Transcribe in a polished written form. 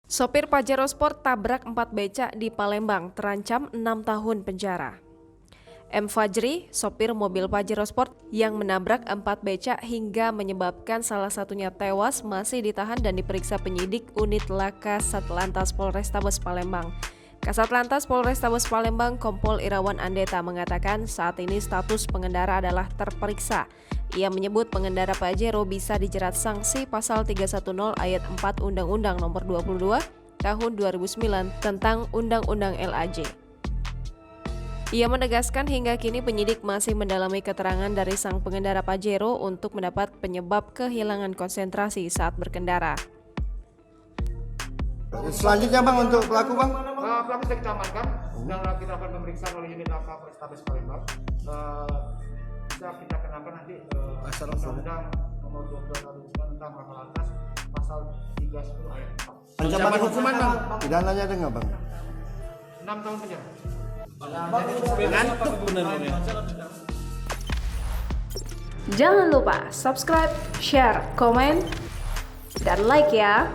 Sopir Pajero Sport tabrak 4 becak di Palembang, terancam 6 tahun penjara. M. Fajri, sopir mobil Pajero Sport yang menabrak 4 becak hingga menyebabkan salah satunya tewas, masih ditahan dan diperiksa penyidik unit laka Satlantas Polrestabes Palembang. Kasatlantas Polrestabes Palembang Kompol Irawan Andeta mengatakan saat ini status pengendara adalah terperiksa. Ia menyebut pengendara Pajero bisa dijerat sanksi pasal 310 ayat 4 Undang-Undang Nomor 22 Tahun 2009 tentang Undang-Undang LAJ. Ia menegaskan hingga kini penyidik masih mendalami keterangan dari sang pengendara Pajero untuk mendapat penyebab kehilangan konsentrasi saat berkendara. Selanjutnya Bang, untuk pelaku Bang? Pelaku sudah kita amankan dan kita akan pemeriksaan oleh unit laka Polrestabes Palembang. Bisa kita kenakan nanti Undang-Undang Nomor 22 Tahun 2009 tentang laka lantas pasal 310 ayat 4. Ancaman hukuman Bang? Pidananya ada nggak Bang? 6 tahun penjara. Jangan lupa subscribe, share, komen, dan like ya.